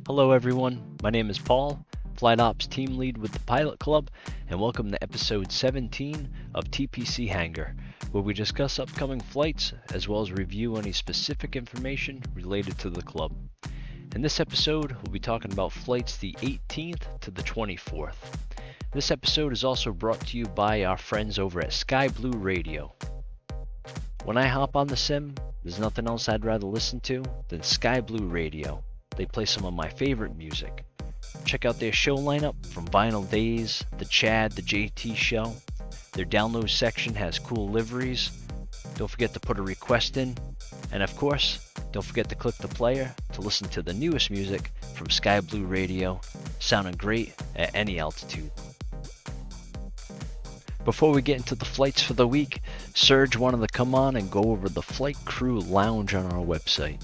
Hello everyone, my name is Paul, Flight Ops Team Lead with the Pilot Club, and welcome to episode 17 of TPC Hangar, where we discuss upcoming flights as well as review any specific information related to the club. In this episode, we'll be talking about flights the 18th to the 24th. This episode is also brought to you by our friends over at Sky Blue Radio. When I hop on the sim, there's nothing else I'd rather listen to than Sky Blue Radio. They play some of my favorite music. Check out their show lineup from Vinyl Days, The Chad, The JT Show. Their download section has cool liveries. Don't forget to put a request in. And of course, don't forget to click the player to listen to the newest music from Sky Blue Radio, sounding great at any altitude. Before we get into the flights for the week, Serge wanted to come on and go over the flight crew lounge on our website.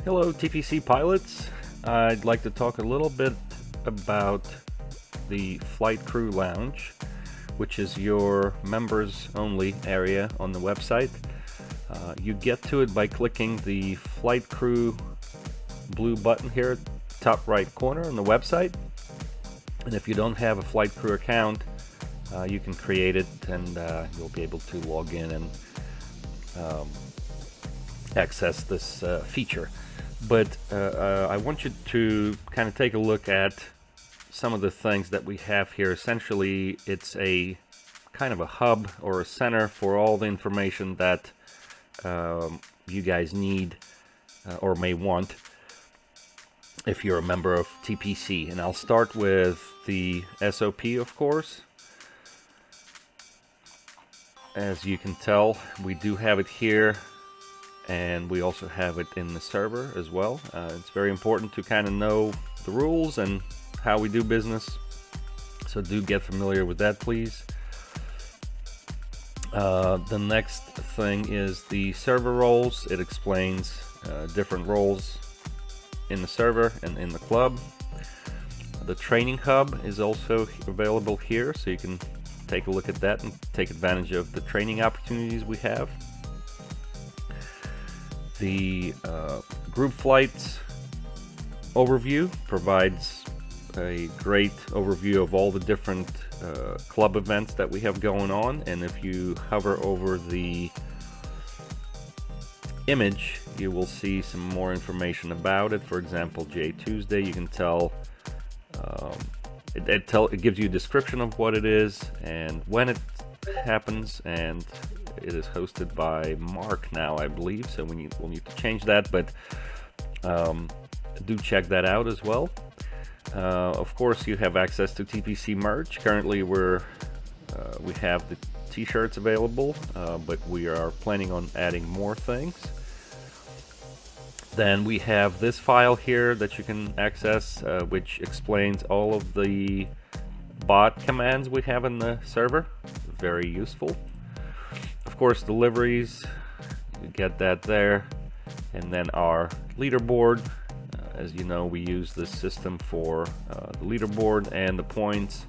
Hello TPC pilots, I'd like to talk a little bit about the flight crew lounge, which is your members only area on the website. You get to it by clicking the flight crew blue button here, top right corner on the website. And if you don't have a flight crew account, you can create it and you'll be able to log in and access this feature. But I want you to kind of take a look at some of the things that we have here. Essentially, it's a kind of a hub or a center for all the information that you guys need or may want if you're a member of TPC. And I'll start with the SOP, of course. As you can tell, we do have it here, and we also have it in the server as well. It's very important to kind of know the rules and how we do business, so do get familiar with that, please. The next thing is the server roles. It explains different roles in the server and in the club. The training hub is also available here, so you can take a look at that and take advantage of the training opportunities we have. The group flights overview provides a great overview of all the different club events that we have going on, and if you hover over the image, you will see some more information about it. For example, J Tuesday, you can tell it gives you a description of what it is and when it happens, and it is hosted by Mark now, I believe, so we'll need to change that, but do check that out as well. Of course, you have access to TPC merch. Currently we have the t-shirts available, but we are planning on adding more things. Then we have this file here that you can access, which explains all of the bot commands we have in the server. Very useful. Of course, the liveries, you get that there. And then our leaderboard. As you know, we use this system for the leaderboard and the points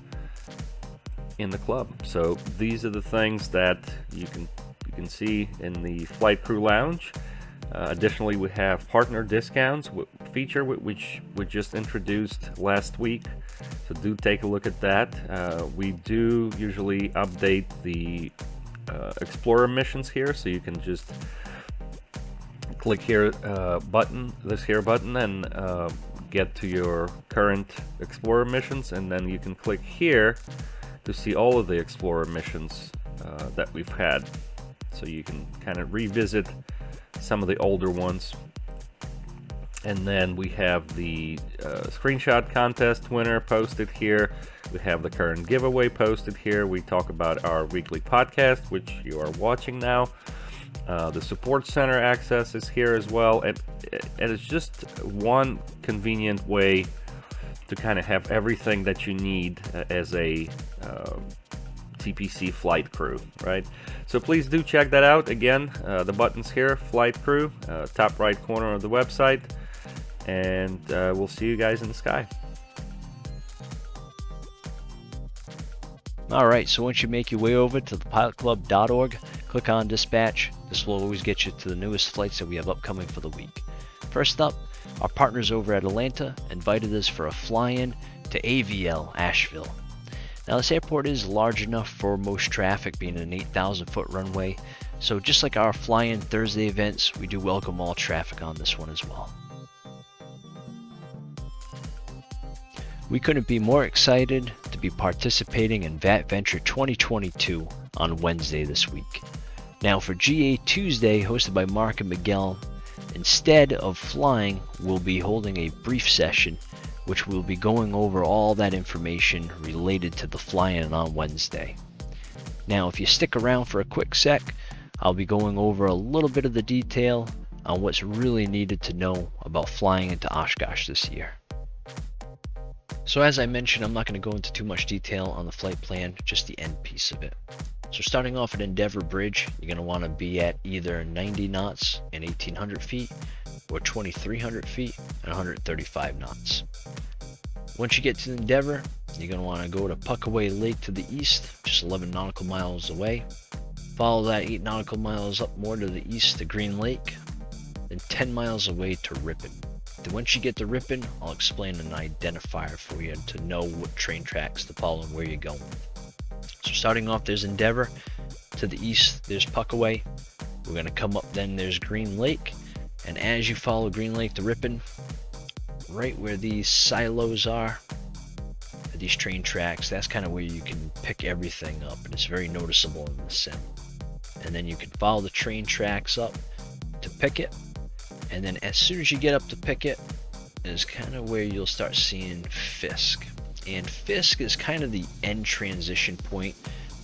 in the club. So these are the things that you can see in the flight crew lounge. Additionally, we have partner discounts feature, which we just introduced last week, so do take a look at that. We do usually update the Explorer missions here, so you can just click here this here button and get to your current Explorer missions, and then you can click here to see all of the Explorer missions that we've had, so you can kind of revisit some of the older ones. And then we have the screenshot contest winner posted here. We have the current giveaway posted here. We talk about our weekly podcast, which you are watching now. The support center access is here as well, and it's just one convenient way to kind of have everything that you need as a TPC flight crew, right? So please do check that out. Again, the buttons here, flight crew, top right corner of the website, and we'll see you guys in the sky. Alright, so once you make your way over to thepilotclub.org, click on Dispatch. This will always get you to the newest flights that we have upcoming for the week. First up, Our partners over at Atlanta invited us for a fly-in to AVL, Asheville. Now this airport is large enough for most traffic, being an 8,000 foot runway, so just like our fly-in Thursday events, we do welcome all traffic on this one as well. We couldn't be more excited to be participating in VAT Venture 2022 on Wednesday this week. Now for GA Tuesday, hosted by Mark and Miguel, instead of flying, we'll be holding a brief session which will be going over all that information related to the fly-in on Wednesday. Now if you stick around for a quick sec, I'll be going over a little bit of the detail on what's really needed to know about flying into Oshkosh this year. So as I mentioned, I'm not going to go into too much detail on the flight plan, just the end piece of it. So starting off at Endeavor Bridge, you're going to want to be at either 90 knots and 1800 feet or 2300 feet and 135 knots. Once you get to Endeavor, you're going to want to go to Puckaway Lake to the east, just 11 nautical miles away. Follow that 8 nautical miles up more to the east to Green Lake, then 10 miles away to Ripon. Then once you get to Ripon, I'll explain an identifier for you to know what train tracks to follow and where you're going. So starting off, there's Endeavor. To the east, there's Puckaway. We're going to come up, then there's Green Lake. And as you follow Green Lake to Ripon, right where these silos are, these train tracks, that's kind of where you can pick everything up, and it's very noticeable in the sim. And then you can follow the train tracks up to Pickett, and then as soon as you get up to Pickett is kind of where you'll start seeing Fisk. And Fisk is kind of the end transition point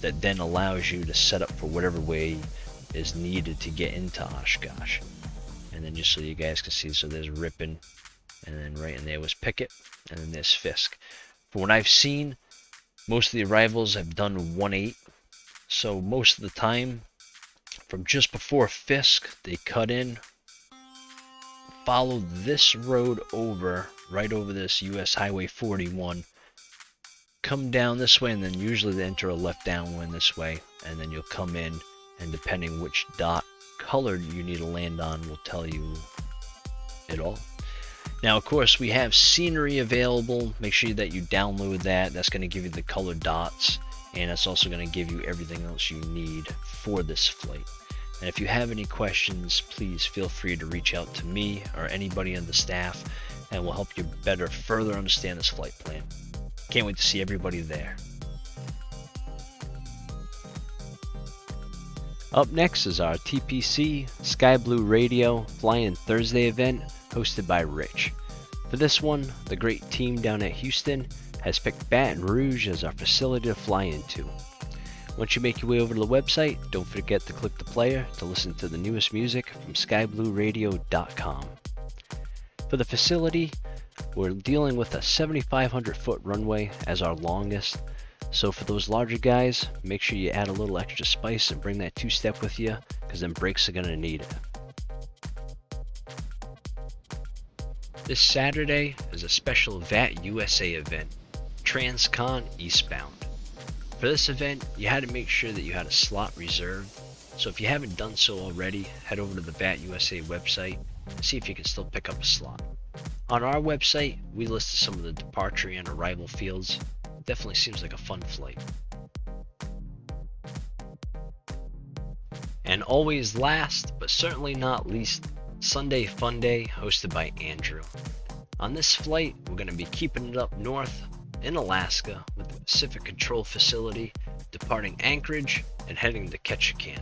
that then allows you to set up for whatever way is needed to get into Oshkosh. And then just so you guys can see, so there's Ripon, and then right in there was Pickett, and then there's Fisk. From what I've seen, most of the arrivals have done 1-8, so most of the time, from just before Fisk, they cut in, follow this road over, right over this US Highway 41, come down this way, and then usually they enter a left downwind this way, and then you'll come in, and depending which dot color you need to land on will tell you it all. Now of course we have scenery available. Make sure that you download that. That's going to give you the colored dots, and it's also going to give you everything else you need for this flight. And if you have any questions, please feel free to reach out to me or anybody on the staff, and we'll help you better further understand this flight plan. Can't wait to see everybody there. Up next is our TPC Sky Blue Radio Fly-In Thursday event hosted by Rich. For this one, the great team down at Houston has picked Baton Rouge as our facility to fly into. Once you make your way over to the website, don't forget to click the player to listen to the newest music from skyblueradio.com. For the facility, we're dealing with a 7,500 foot runway as our longest, so for those larger guys, make sure you add a little extra spice and bring that two-step with you, because them brakes are going to need it. This Saturday is a special VAT USA event, Transcon Eastbound. For this event, you had to make sure that you had a slot reserved, so if you haven't done so already, head over to the VAT USA website and see if you can still pick up a slot. On our website, we listed some of the departure and arrival fields. Definitely seems like a fun flight. And always last, but certainly not least, Sunday Funday, hosted by Andrew. On this flight, we're going to be keeping it up north in Alaska with the Pacific Control Facility, departing Anchorage and heading to Ketchikan.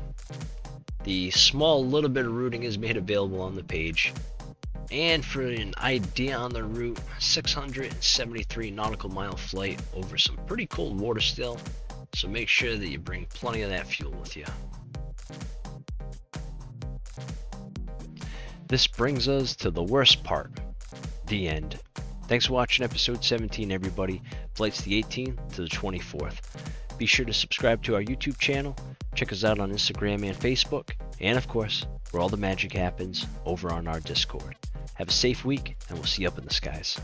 The small little bit of routing is made available on the page. And for an idea on the route, 673 nautical mile flight over some pretty cold water still, so make sure that you bring plenty of that fuel with you. This brings us to the worst part, the end. Thanks for watching episode 17, everybody. Flights the 18th to the 24th. Be sure to subscribe to our YouTube channel, check us out on Instagram and Facebook, and of course, where all the magic happens, over on our Discord. Have a safe week, and we'll see you up in the skies.